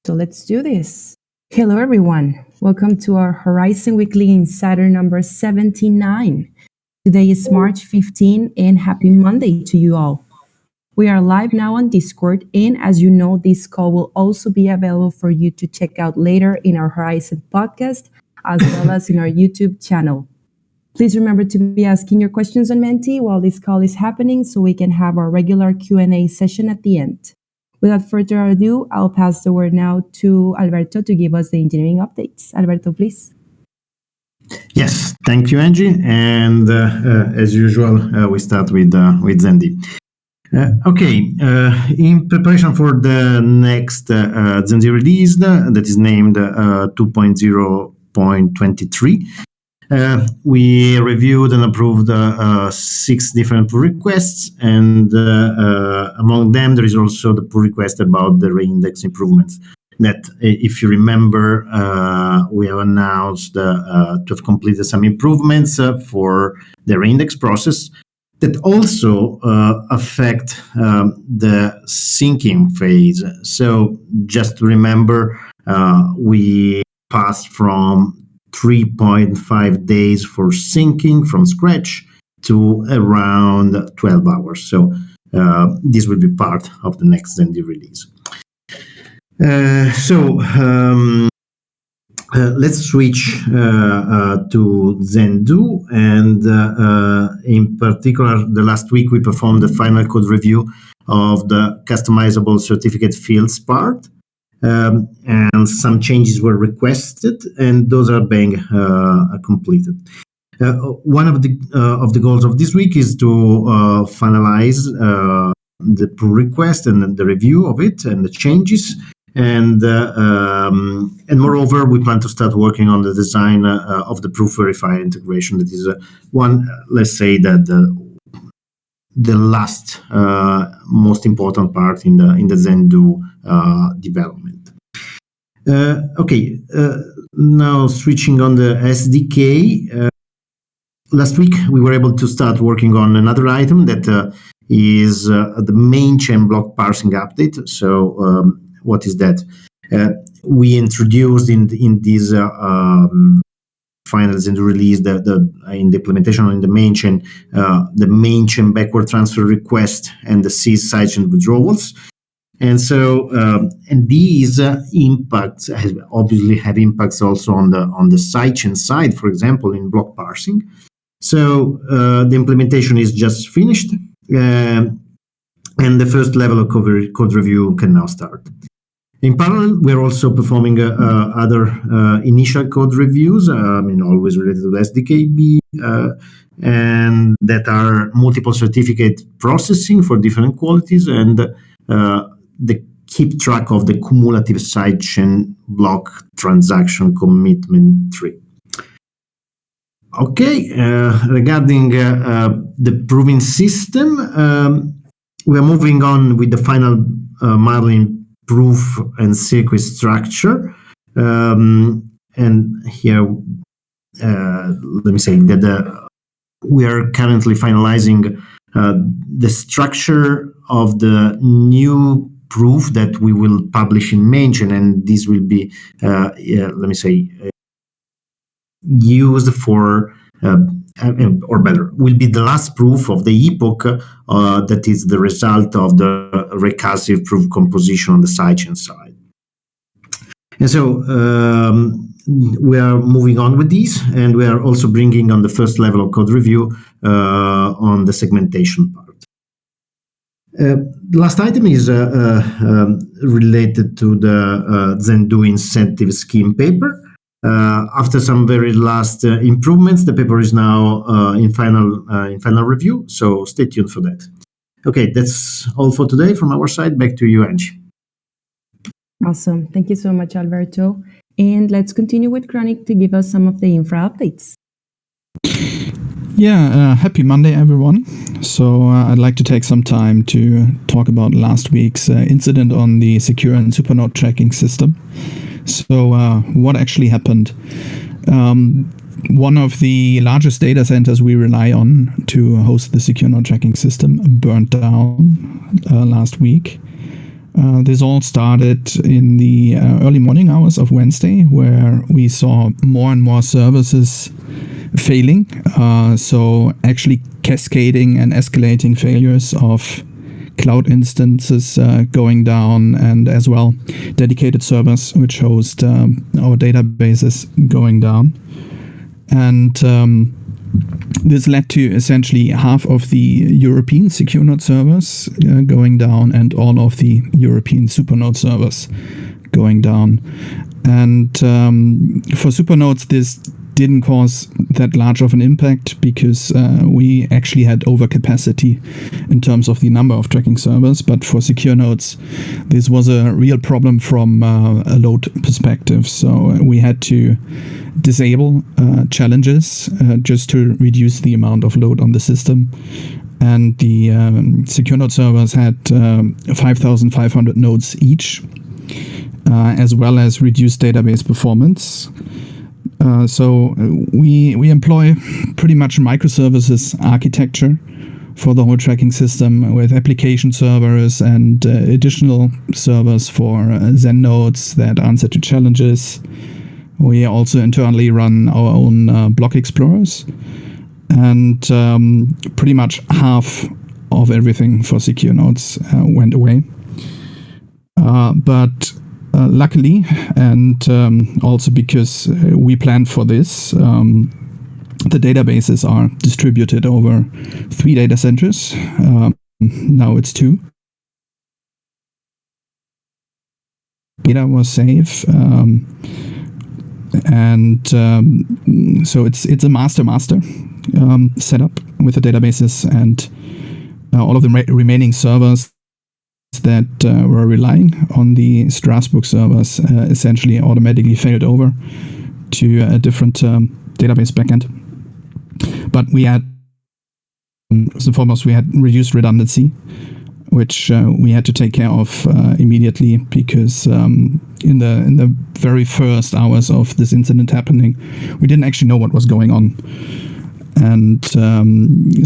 So let's do this. Hello, everyone. Welcome to our Horizen Weekly Insider number 79. Today is March 15, and happy Monday to you all. We are live now on Discord, and as you know, this call will also be available for you to check out later in our Horizen podcast, as well as in our YouTube channel. Please remember to be asking your questions on Menti while this call is happening so we can have our regular Q&A session at the end. Without further ado, I'll pass the word now to Alberto to give us the engineering updates. Alberto, please. Yes, thank you, Angie. And as usual, we start with Zandi. In preparation for the next Zandi release that is named 2.0.23, we reviewed and approved 6 different pull requests, and among them there is also the pull request about the reindex improvements that, if you remember, we have announced to have completed some improvements for the reindex process that also affect the syncing phase. So just to remember, we passed from 3.5 days for syncing from scratch to around 12 hours. So this will be part of the next Zandi release. Let's switch to Zendu, and in particular, the last week we performed the final code review of the customizable certificate fields part. And some changes were requested, and those are being completed. One of the goals of this week is to finalize the pull request and the review of it and the changes, and moreover, we plan to start working on the design of the proof verifier integration. That is one, let's say that the last most important part in the Zendu development. Now switching on the SDK. Last week we were able to start working on another item that is the main chain block parsing update. So what is that? We introduced in this final Zendu release in the implementation in the main chain backward transfer request and the seize sidechain withdrawals. And so, and these impacts obviously have impacts also on the sidechain side, for example, in block parsing. So the implementation is just finished, and the first level of code review can now start. In parallel, we're also performing other initial code reviews, always related to the SDKB, and that are multiple certificate processing for different qualities, and the keep track of the cumulative sidechain block transaction commitment tree. Okay, regarding the proving system, we are moving on with the final Marlin proof and circuit structure. And here, let me say that we are currently finalizing the structure of the new proof that we will publish in mainchain, and this will be, used for, or better, will be the last proof of the epoch that is the result of the recursive proof composition on the sidechain side. And so we are moving on with these, and we are also bringing on the first level of code review on the segmentation part. The last item is related to the Zendu incentive scheme paper. After some very last improvements, the paper is now in final review, so stay tuned for that. Okay, that's all for today from our side. Back to you, Angie. Awesome. Thank you so much, Alberto. And let's continue with Chronic to give us some of the infra updates. Yeah, happy Monday, everyone. So I'd like to take some time to talk about last week's incident on the secure and supernode tracking system. So what actually happened? One of the largest data centers we rely on to host the secure node tracking system burned down last week. This all started in the early morning hours of Wednesday, where we saw more and more services failing. So actually cascading and escalating failures of cloud instances going down, and as well dedicated servers which host our databases going down. And this led to essentially half of the European secure node servers going down and all of the European supernode servers going down. And for supernodes, this didn't cause that large of an impact because we actually had overcapacity in terms of the number of tracking servers. But for secure nodes, this was a real problem from a load perspective. So we had to disable challenges just to reduce the amount of load on the system. And the secure node servers had 5,500 nodes each, as well as reduced database performance. So we employ pretty much microservices architecture for the whole tracking system, with application servers and additional servers for Zen nodes that answer to challenges. We also internally run our own block explorers, and pretty much half of everything for secure nodes went away. But luckily, and also because we planned for this, the databases are distributed over 3 data centers. Now it's 2. Data was safe, and so it's a master setup with the databases, and all of the remaining servers that were relying on the Strasbourg servers essentially automatically failed over to a different database backend. But we had, first and foremost, we had reduced redundancy, which we had to take care of immediately, because in the very first hours of this incident happening, we didn't actually know what was going on. And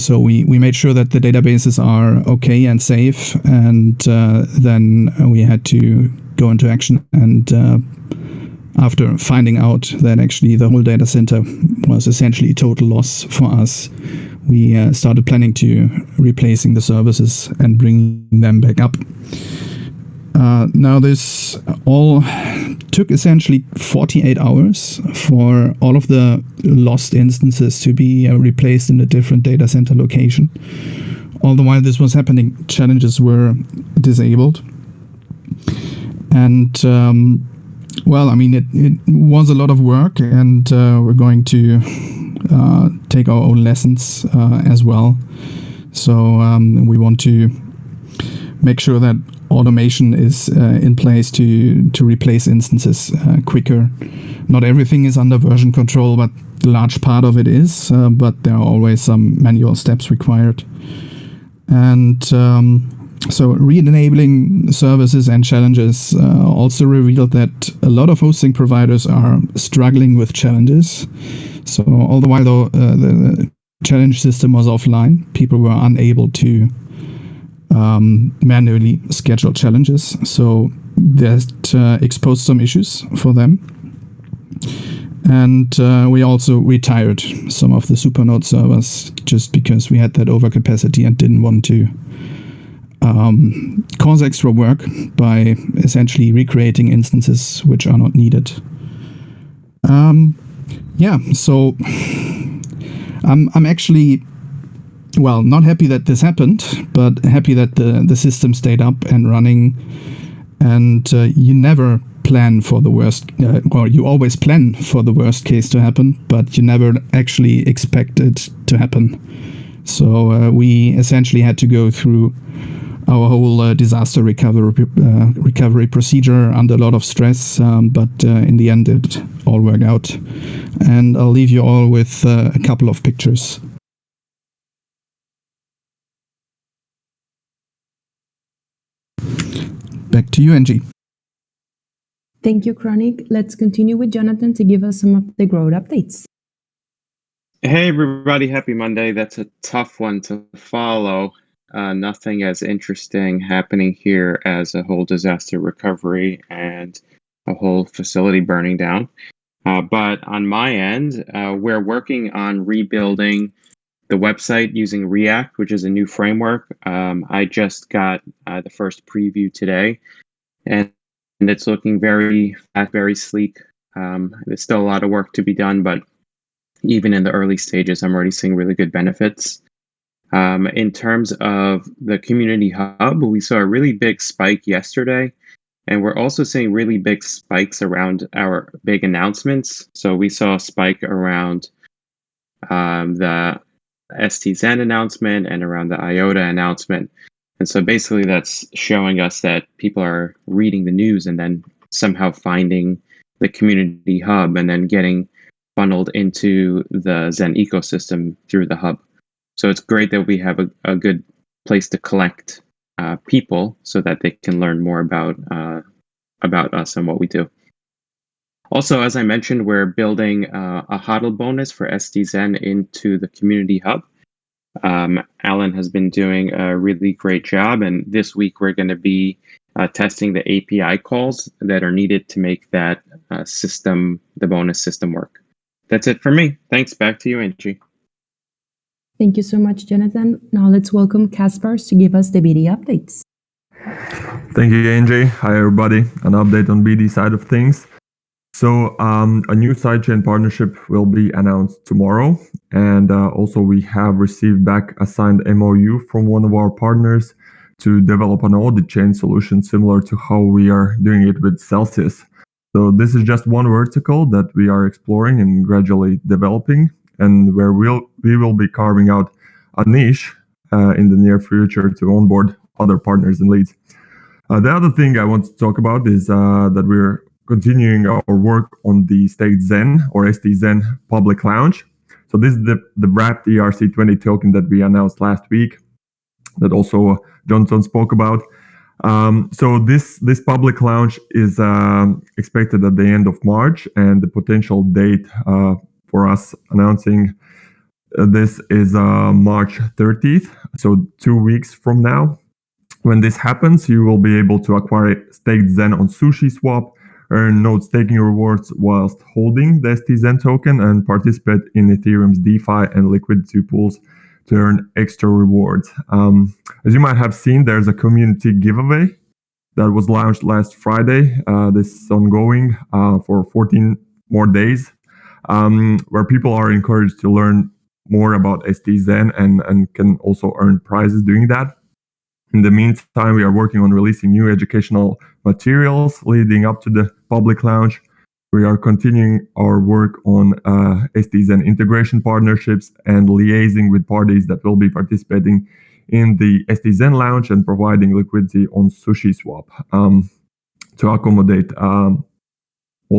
so we made sure that the databases are okay and safe, and then we had to go into action. And after finding out that actually the whole data center was essentially a total loss for us, we started planning to replacing the services and bringing them back up. Now this all took essentially 48 hours for all of the lost instances to be replaced in a different data center location. All the while this was happening, challenges were disabled. And well, I mean, it was a lot of work, and we're going to take our own lessons as well. So we want to make sure that automation is in place to replace instances quicker. Not everything is under version control, but a large part of it is, but there are always some manual steps required. And so re-enabling services and challenges also revealed that a lot of hosting providers are struggling with challenges. So all the while though the challenge system was offline, people were unable to manually schedule challenges. So that exposed some issues for them. And we also retired some of the supernode servers just because we had that overcapacity and didn't want to cause extra work by essentially recreating instances which are not needed. Yeah, so I'm actually, well, not happy that this happened, but happy that the system stayed up and running. And you never plan for the worst, well, you always plan for the worst case to happen, but you never actually expect it to happen. So we essentially had to go through our whole disaster recovery procedure under a lot of stress, but in the end it all worked out. And I'll leave you all with a couple of pictures. Back to you, Angie. Thank you, Chronic. Let's continue with Jonathan to give us some of the growth updates. Hey, everybody. Happy Monday. That's a tough one to follow. nothing as interesting happening here as a whole disaster recovery and a whole facility burning down. But on my end, we're working on rebuilding the website using React, which is a new framework. I just got the first preview today, and it's looking very fast, very sleek. There's still a lot of work to be done, but even in the early stages, I'm already seeing really good benefits. In terms of the community hub, we saw a really big spike yesterday, and we're also seeing really big spikes around our big announcements. So we saw a spike around the STZen announcement and around the IOTA announcement. And so basically that's showing us that people are reading the news and then somehow finding the community hub and then getting funneled into the Zen ecosystem through the hub. So it's great that we have a good place to collect people so that they can learn more about us and what we do. Also, as I mentioned, we're building a HODL bonus for STZen into the community hub. Alan has been doing a really great job, and this week we're going to be testing the API calls that are needed to make that the bonus system work. That's it for me. Thanks. Back to you, Angie. Thank you so much, Jonathan. Now let's welcome Kaspars to give us the BD updates. Thank you, Angie. Hi, everybody. An update on BD side of things. So a new sidechain partnership will be announced tomorrow. And also we have received back a signed MOU from one of our partners to develop an audit chain solution similar to how we are doing it with Celsius. So this is just one vertical that we are exploring and gradually developing, and where we will be carving out a niche in the near future to onboard other partners and leads. The other thing I want to talk about is that we're continuing our work on the State Zen or STZen public launch. So this is the wrapped ERC20 token that we announced last week that also Johnson spoke about. So this public launch is expected at the end of March, and the potential date for us announcing this is March 30th, so 2 weeks from now. When this happens, you will be able to acquire staked Zen on SushiSwap, earn node staking rewards whilst holding the STZen token, and participate in Ethereum's DeFi and liquidity pools to earn extra rewards. As you might have seen, there's a community giveaway that was launched last Friday. This is ongoing for 14 more days, where people are encouraged to learn more about STZen and can also earn prizes doing that. In the meantime, we are working on releasing new educational materials leading up to the public launch. We are continuing our work on STZen integration partnerships and liaising with parties that will be participating in the STZen launch and providing liquidity on SushiSwap to accommodate all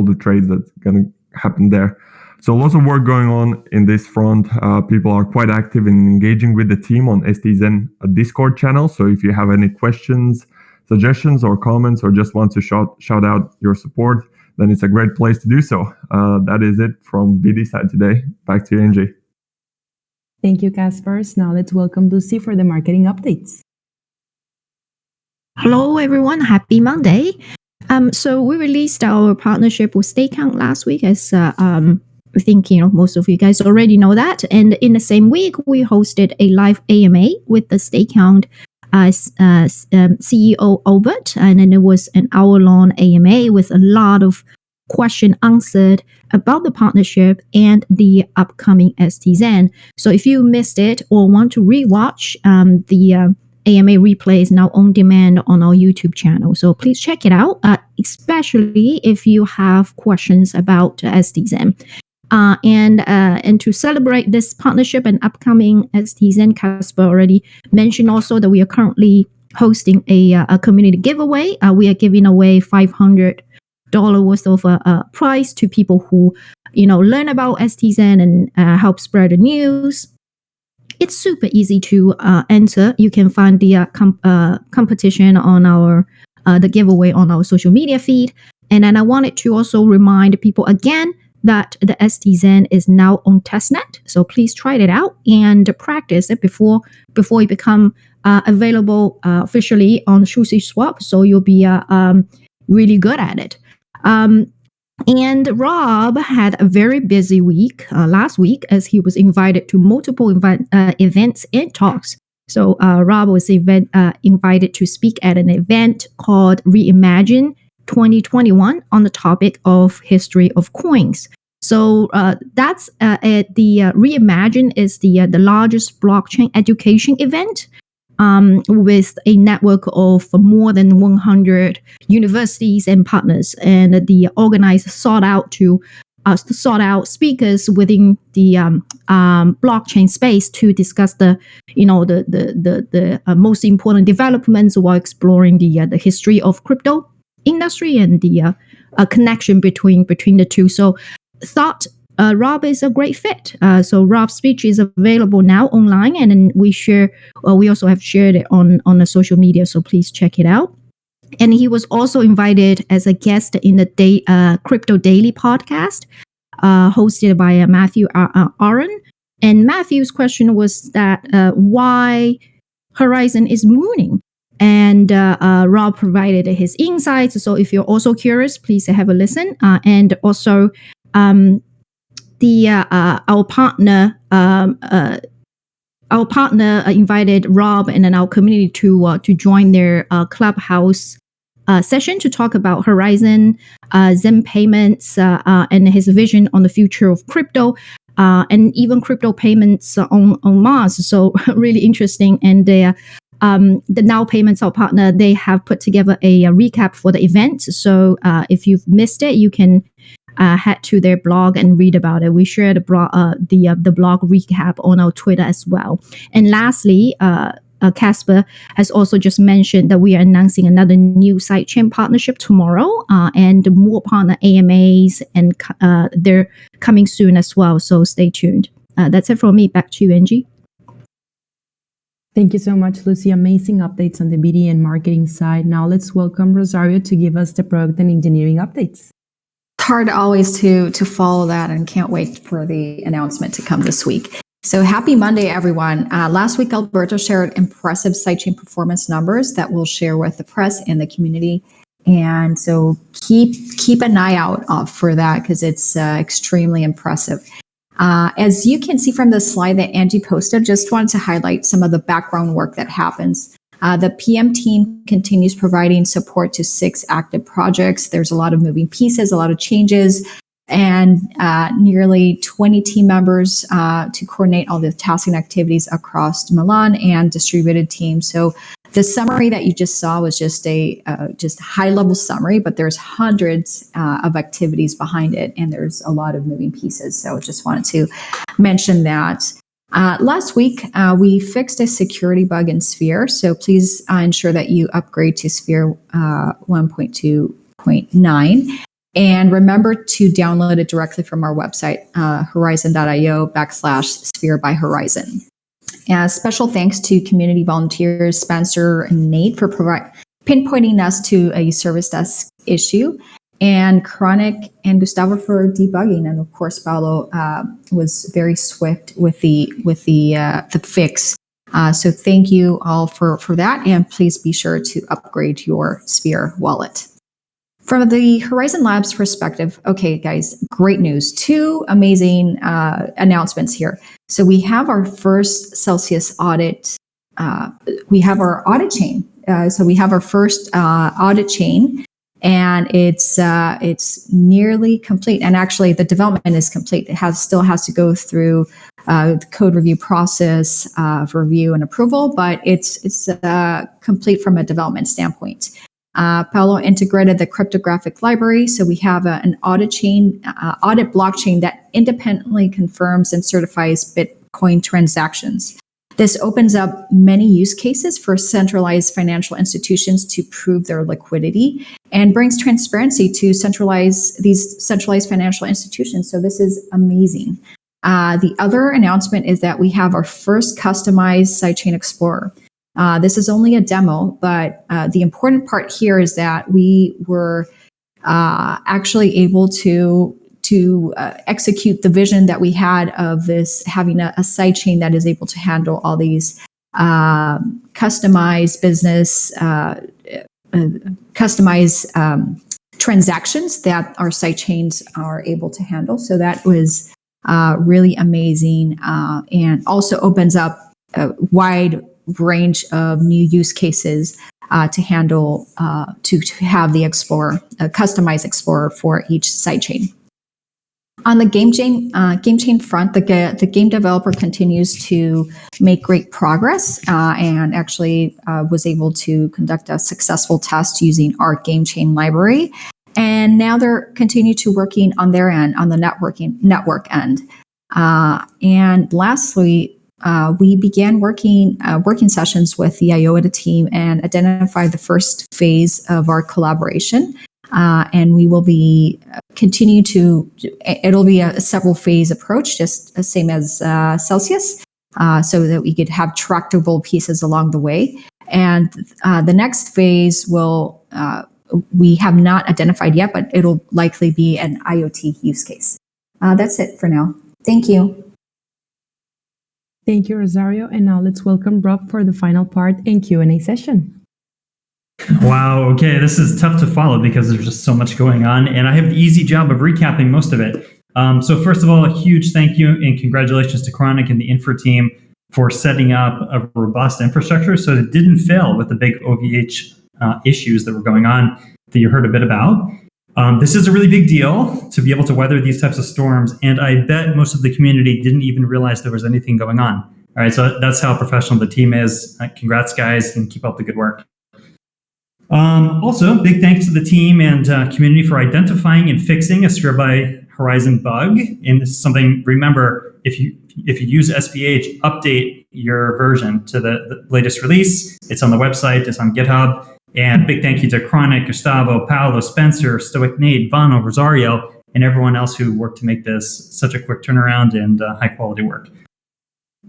the trades that's going to happen there. So lots of work going on in this front. People are quite active in engaging with the team on STZen Discord channel. So if you have any questions, suggestions, or comments, or just want to shout out your support, then it's a great place to do so. That is it from BDSide today. Back to you, Angie. Thank you, Kaspars. Now let's welcome Lucy for the marketing updates. Hello, everyone. Happy Monday. So we released our partnership with StakeCount last week, as I think most of you guys already know that. And in the same week, we hosted a live AMA with the StakeCount CEO Albert, and then it was an hour-long AMA with a lot of question answered about the partnership and the upcoming STZen. So if you missed it or want to rewatch, the AMA replay is now on demand on our YouTube channel. So please check it out, especially if you have questions about STZen. And to celebrate this partnership and upcoming STZen, Kaspar already mentioned also that we are currently hosting a community giveaway. We are giving away $500 worth of prize to people who learn about STZen and help spread the news. It's super easy to enter. You can find the competition on our the giveaway on our social media feed. And then I wanted to also remind people again that the STZen is now on testnet. So please try it out and practice it before you become available officially on SushiSwap, so you'll be really good at it. And Rob had a very busy week last week as he was invited to multiple events and talks. So Rob was invited to speak at an event called Reimagine 2021 on the topic of history of coins. So that's the Reimagine is the largest blockchain education event with a network of more than 100 universities and partners, and the organizer sought out speakers within the blockchain space to discuss the most important developments while exploring the history of crypto industry and the connection between the two. So thought Rob is a great fit. So Rob's speech is available now online, and then we also have shared it on the social media. So please check it out. And he was also invited as a guest in the Crypto Daily podcast, hosted by Matthew Aaron. And Matthew's question was that why Horizen is mooning. And Rob provided his insights. So if you're also curious, please have a listen. And also, our partner invited Rob and then our community to join their Clubhouse session to talk about Horizen, Zen payments, and his vision on the future of crypto, and even crypto payments on Mars. So really interesting. And the Now Payments, our partner, they have put together a recap for the event. So if you've missed it, you can head to their blog and read about it. We share the blog recap on our Twitter as well. And lastly, Casper has also just mentioned that we are announcing another new sidechain partnership tomorrow, and more partner AMAs, and they're coming soon as well. So stay tuned. That's it from me. Back to you, Angie. Thank you so much, Lucy. Amazing updates on the BD and marketing side. Now let's welcome Rosario to give us the product and engineering updates. Hard always to follow that, and can't wait for the announcement to come this week. So happy Monday, everyone. Last week, Alberto shared impressive sidechain performance numbers that we'll share with the press and the community. And so keep an eye out for that, because it's extremely impressive. As you can see from the slide that Angie posted, just wanted to highlight some of the background work that happens. The PM team continues providing support to 6 active projects. There's a lot of moving pieces, a lot of changes, and nearly 20 team members to coordinate all the tasking activities across Milan and distributed teams. So the summary that you just saw was just a high-level summary, but there's hundreds of activities behind it, and there's a lot of moving pieces. So just wanted to mention that. Last week, we fixed a security bug in Sphere, so please ensure that you upgrade to Sphere 1.2.9. And remember to download it directly from our website, horizen.io/Sphere by Horizen. Special thanks to community volunteers Spencer and Nate for pinpointing us to a service desk issue, and Chronic and Gustavo for debugging, and of course Paolo was very swift with the fix. So thank you all for that, and please be sure to upgrade your Sphere wallet. From the Horizen Labs perspective, okay, guys, great news. 2 amazing announcements here. So we have our first Celsius audit. We have our audit chain. So we have our first audit chain, and it's nearly complete. And actually, the development is complete. It still has to go through the code review process of review and approval, but it's complete from a development standpoint. Paolo integrated the cryptographic library, so we have an audit blockchain that independently confirms and certifies Bitcoin transactions. This opens up many use cases for centralized financial institutions to prove their liquidity, and brings transparency to these centralized financial institutions. So this is amazing. The other announcement is that we have our first customized sidechain explorer. This is only a demo, but the important part here is that we were actually able to execute the vision that we had of this having a sidechain that is able to handle all these customize business, customize transactions that our sidechains are able to handle. So that was really amazing, and also opens up a wide range of new use cases to handle, to have the Explorer, customized Explorer for each sidechain. On the game chain front, the game developer continues to make great progress, and actually was able to conduct a successful test using our game chain library. And now they're continue to working on their end, on the network end. And lastly, we began working sessions with the IOTA team and identified the first phase of our collaboration. And we will be continue to, it'll be a several phase approach, just the same as Celsius, so that we could have tractable pieces along the way. And the next phase will, we have not identified yet, but it'll likely be an IoT use case. That's it for now. Thank you. Thank you, Rosario. And now let's welcome Rob for the final part and Q&A session. Wow. Okay. This is tough to follow because there's just so much going on, and I have the easy job of recapping most of it. So first of all, a huge thank you and congratulations to Chronic and the Infra team for setting up a robust infrastructure so it didn't fail with the big OVH issues that were going on that you heard a bit about. This is a really big deal to be able to weather these types of storms, and I bet most of the community didn't even realize there was anything going on. All right, so that's how professional the team is. Congrats, guys, and keep up the good work. Also, big thanks to the team and community for identifying and fixing a Sphere by Horizen bug. And this is something, remember, if you use SPH, update your version to the latest release. It's on the website, it's on GitHub. And big thank you to Chronic, Gustavo, Paolo, Spencer, Stoic Nate, Vano, Rosario, and everyone else who worked to make this such a quick turnaround and high quality work.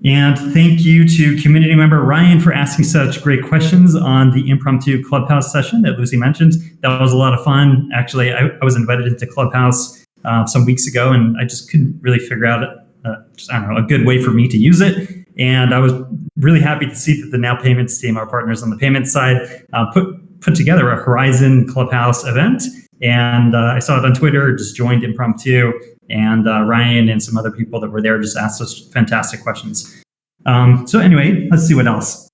And thank you to community member Ryan for asking such great questions on the impromptu Clubhouse session that Lucy mentioned. That was a lot of fun. Actually, I was invited into Clubhouse some weeks ago, and I just couldn't really figure out a good way for me to use it. And I was really happy to see that the Now Payments team, our partners on the payments side, put together a Horizen Clubhouse event. And I saw it on Twitter, just joined impromptu. And Ryan and some other people that were there just asked us fantastic questions. So anyway, let's see what else.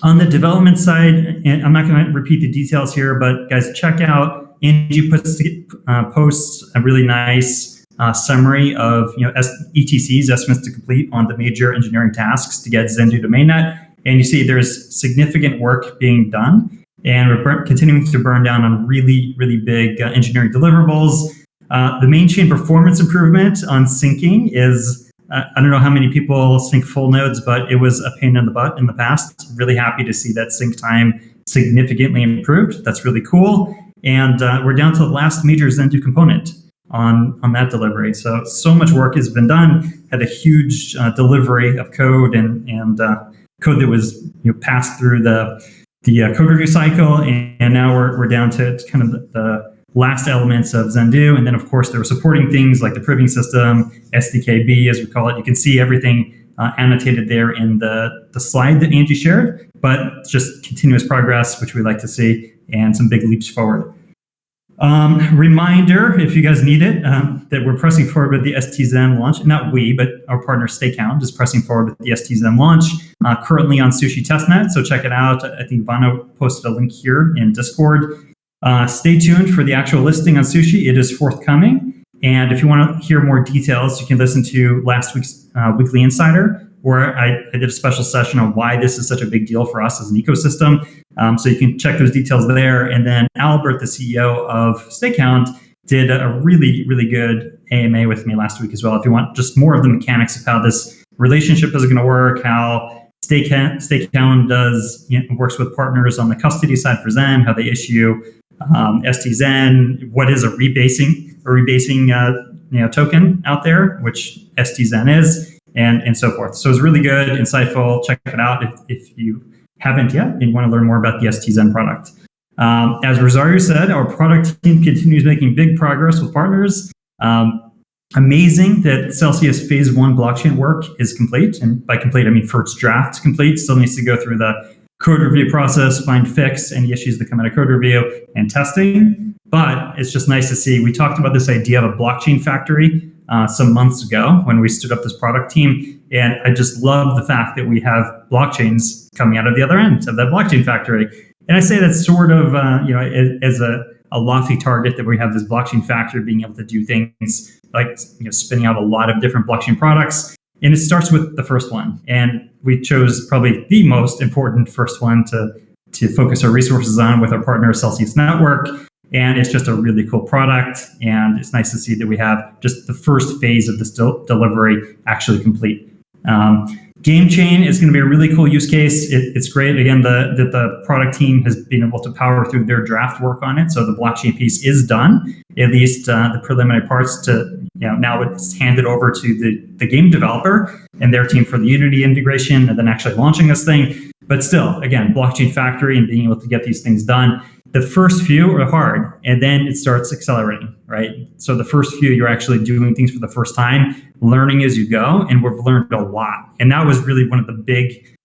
On the development side, and I'm not going to repeat the details here, but guys, check out Angie posts a really nice summary of ETCs, estimates to complete, on the major engineering tasks to get Zandi to mainnet. And you see there's significant work being done, and we're continuing to burn down on really, really big engineering deliverables. The main chain performance improvement on syncing is, I don't know how many people sync full nodes, but it was a pain in the butt in the past. Really happy to see that sync time significantly improved. That's really cool. And we're down to the last major Zandi component on that delivery. So much work has been done. Had a huge delivery of code and code that was passed through the code review cycle. And now we're down to kind of the last elements of Zandi. And then, of course, there were supporting things like the proving system, SDKB, as we call it. You can see everything annotated there in the slide that Angie shared, but just continuous progress, which we like to see, and some big leaps forward. Reminder, if you guys need it, that we're pressing forward with the STZen launch. Not we, but our partner Stakehound is pressing forward with the STZen launch, currently on Sushi Testnet, so check it out. I think Vano posted a link here in Discord. Stay tuned for the actual listing on Sushi. It is forthcoming. And if you want to hear more details, you can listen to last week's Weekly Insider, where I did a special session on why this is such a big deal for us as an ecosystem. So you can check those details there. And then Albert, the CEO of Stakehound, did a really, really good AMA with me last week as well. If you want just more of the mechanics of how this relationship is going to work, how Stakehound does works with partners on the custody side for Zen, how they issue STZen, what is a rebasing token out there, which STZen is, and so forth. So it's really good, insightful. Check it out if you haven't yet and you want to learn more about the STZen product. As Rosario said, our product team continues making big progress with partners. amazing that Celsius phase 1 blockchain work is complete. And by complete, I mean for its draft complete. Still needs to go through the code review process, find fix any issues that come out of code review and testing. But it's just nice to see. We talked about this idea of a blockchain factory some months ago when we stood up this product team. And I just love the fact that we have blockchains coming out of the other end of that blockchain factory. And I say that's sort of, as a lofty target, that we have this blockchain factory being able to do things like spinning out a lot of different blockchain products. And it starts with the first one. And we chose probably the most important first one to focus our resources on with our partner, Celsius Network. And it's just a really cool product. And it's nice to see that we have just the first phase of this delivery actually complete. Game Chain is going to be a really cool use case. It's great, again, that the product team has been able to power through their draft work on it. So the blockchain piece is done, at least the preliminary parts to, now it's handed over to the game developer and their team for the Unity integration and then actually launching this thing. But still, again, blockchain factory and being able to get these things done. The first few are hard, and then it starts accelerating, right? So the first few, you're actually doing things for the first time, learning as you go, and we've learned a lot. And that was really one of the big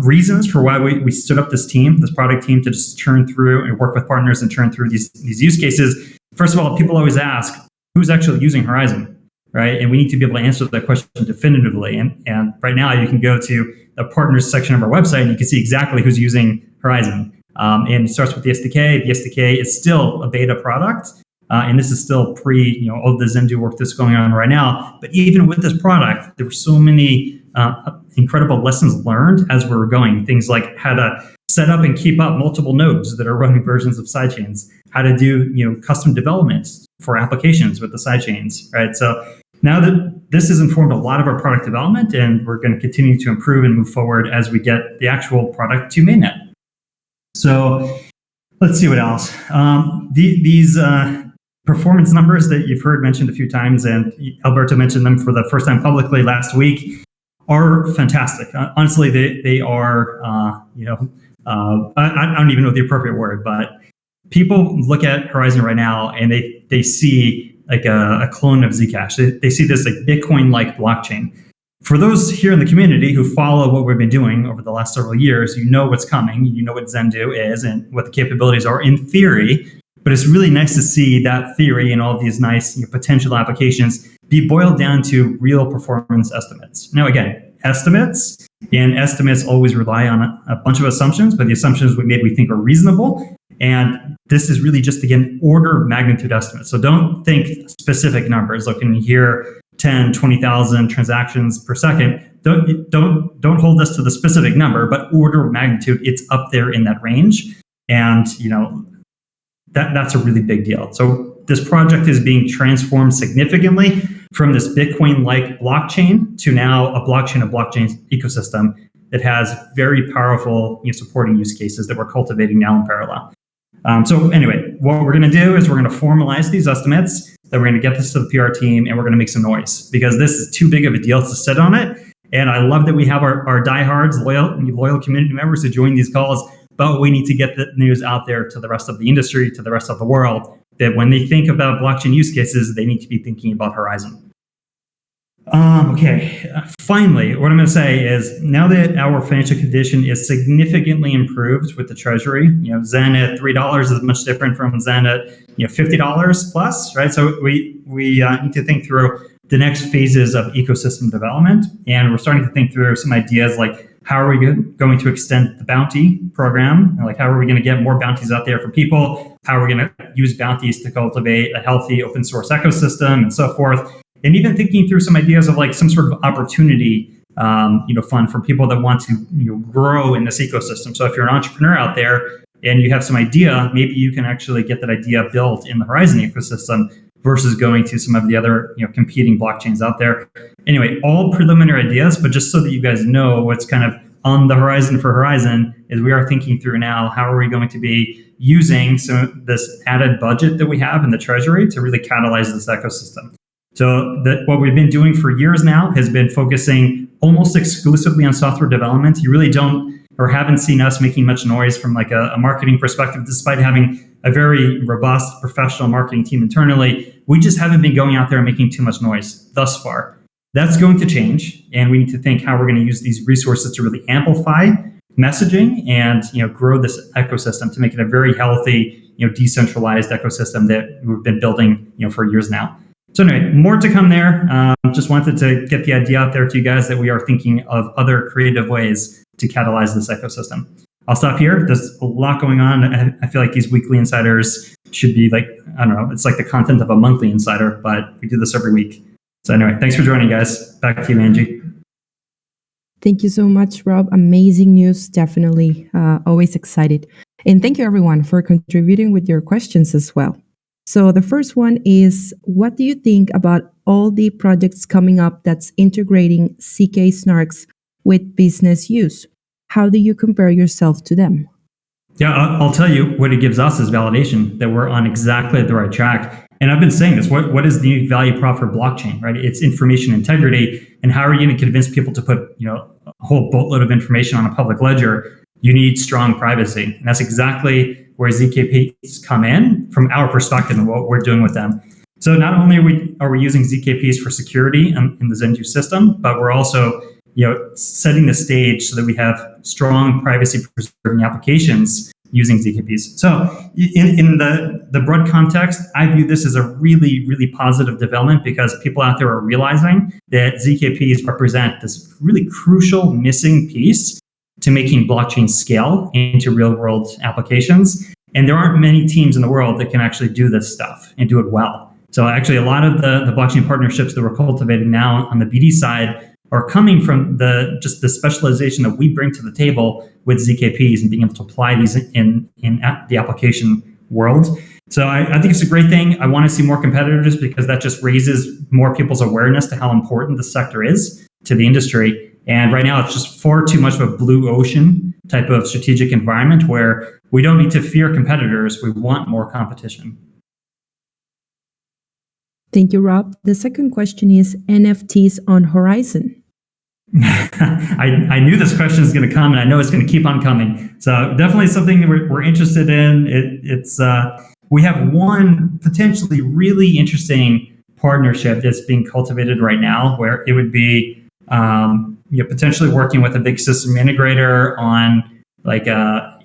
reasons for why we stood up this team, this product team, to just churn through and work with partners and churn through these use cases. First of all, people always ask, who's actually using Horizen, right? And we need to be able to answer that question definitively. And right now, you can go to the partners section of our website, and you can see exactly who's using Horizen. And it starts with the SDK. The SDK is still a beta product, and this is still pre, all of the Zandi work that's going on right now. But even with this product, there were so many incredible lessons learned as we were going. Things like how to set up and keep up multiple nodes that are running versions of sidechains, how to do custom development for applications with the sidechains, right? So now that this has informed a lot of our product development, and we're going to continue to improve and move forward as we get the actual product to mainnet. So let's see what else. These performance numbers that you've heard mentioned a few times, and Alberto mentioned them for the first time publicly last week, are fantastic. Honestly, they are, I don't even know the appropriate word, but people look at Horizen right now and they see like a clone of Zcash. They see this like Bitcoin-like blockchain. For those here in the community who follow what we've been doing over the last several years, you know what's coming, you know what Zendo is and what the capabilities are in theory, but it's really nice to see that theory and all of these nice potential applications be boiled down to real performance estimates. Now, again, estimates always rely on a bunch of assumptions, but the assumptions we think are reasonable. And this is really just, again, order of magnitude estimates. So don't think specific numbers. Look, in here, 10, 20,000 transactions per second. Don't hold us to the specific number, but order of magnitude, it's up there in that range. And, that's a really big deal. So this project is being transformed significantly from this Bitcoin-like blockchain to now a blockchain ecosystem that has very powerful supporting use cases that we're cultivating now in parallel. So anyway, what we're going to do is we're going to formalize these estimates, that we're going to get this to the PR team, and we're going to make some noise because this is too big of a deal to sit on it. And I love that we have our diehards, loyal community members who join these calls, but we need to get the news out there to the rest of the industry, to the rest of the world, that when they think about blockchain use cases, they need to be thinking about Horizen. Finally, what I'm going to say is now that our financial condition is significantly improved with the treasury, Zen at $3 is much different from Zen at $50 plus, right? So we need to think through the next phases of ecosystem development, and we're starting to think through some ideas like how are we going to extend the bounty program? Like how are we going to get more bounties out there for people? How are we going to use bounties to cultivate a healthy open source ecosystem and so forth? And even thinking through some ideas of like some sort of opportunity, fund for people that want to grow in this ecosystem. So if you're an entrepreneur out there and you have some idea, maybe you can actually get that idea built in the Horizen ecosystem versus going to some of the other competing blockchains out there. Anyway, all preliminary ideas, but just so that you guys know what's kind of on the horizon for Horizen is we are thinking through now how are we going to be using this added budget that we have in the treasury to really catalyze this ecosystem. So what we've been doing for years now has been focusing almost exclusively on software development. You really don't or haven't seen us making much noise from like a marketing perspective, despite having a very robust professional marketing team internally. We just haven't been going out there and making too much noise thus far. That's going to change, and we need to think how we're going to use these resources to really amplify messaging and grow this ecosystem to make it a very healthy, decentralized ecosystem that we've been building for years now. So anyway, more to come there. Just wanted to get the idea out there to you guys that we are thinking of other creative ways to catalyze this ecosystem. I'll stop here. There's a lot going on. I feel like these weekly insiders should be like, I don't know, it's like the content of a monthly insider, but we do this every week. So anyway, thanks for joining, guys. Back to you, Angie. Thank you so much, Rob. Amazing news, definitely. Always excited. And thank you, everyone, for contributing with your questions as well. So the first one is, what do you think about all the projects coming up that's integrating ZK snarks with business use? How do you compare yourself to them? Yeah, I'll tell you what it gives us is validation that we're on exactly the right track. And I've been saying this, what is the unique value prop for blockchain, right? It's information integrity. And how are you going to convince people to put, a whole boatload of information on a public ledger? You need strong privacy. And that's exactly where ZKPs come in from our perspective and what we're doing with them. So not only are we using ZKPs for security in the Zendu system, but we're also setting the stage so that we have strong privacy preserving applications using ZKPs. So in the broad context, I view this as a really, really positive development because people out there are realizing that ZKPs represent this really crucial missing piece to making blockchain scale into real world applications. And there aren't many teams in the world that can actually do this stuff and do it well. So actually a lot of the blockchain partnerships that we're cultivating now on the BD side are coming from the specialization that we bring to the table with ZKPs and being able to apply these in the application world. So I think it's a great thing. I want to see more competitors because that just raises more people's awareness to how important the sector is to the industry. And right now it's just far too much of a blue ocean type of strategic environment where we don't need to fear competitors. We want more competition. Thank you, Rob. The second question is NFTs on Horizen. I knew this question is going to come, and I know it's going to keep on coming. So definitely something that we're interested in. We have one potentially really interesting partnership that's being cultivated right now, where it would be potentially working with a big system integrator on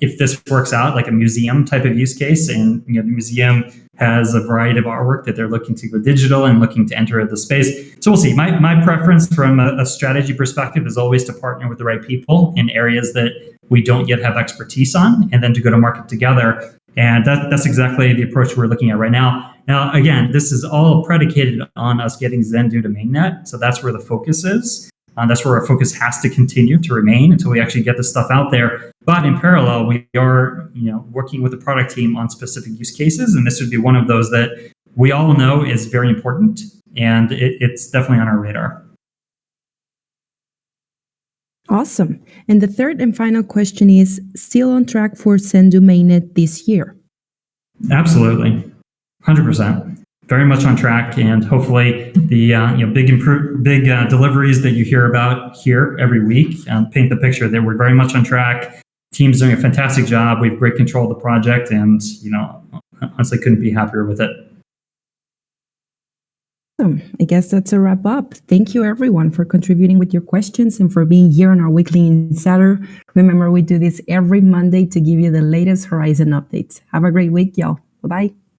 if this works out, like a museum type of use case, and the museum has a variety of artwork that they're looking to go digital and looking to enter the space. So we'll see. My preference from a strategy perspective is always to partner with the right people in areas that we don't yet have expertise on, and then to go to market together. And that's exactly the approach we're looking at right now. Now, again, this is all predicated on us getting Zendu to mainnet. So that's where the focus is. That's where our focus has to continue to remain until we actually get this stuff out there. But in parallel, we are, working with the product team on specific use cases, and this would be one of those that we all know is very important, and it's definitely on our radar. Awesome. And the third and final question is, still on track for Zendu mainnet this year? Absolutely, 100%. Very much on track, and hopefully the big deliveries that you hear about here every week paint the picture that we're very much on track. Team's doing a fantastic job. We have great control of the project, and honestly couldn't be happier with it. I guess that's a wrap up. Thank you, everyone, for contributing with your questions and for being here on our weekly insider. Remember, we do this every Monday to give you the latest Horizen updates. Have a great week, y'all. Bye-bye.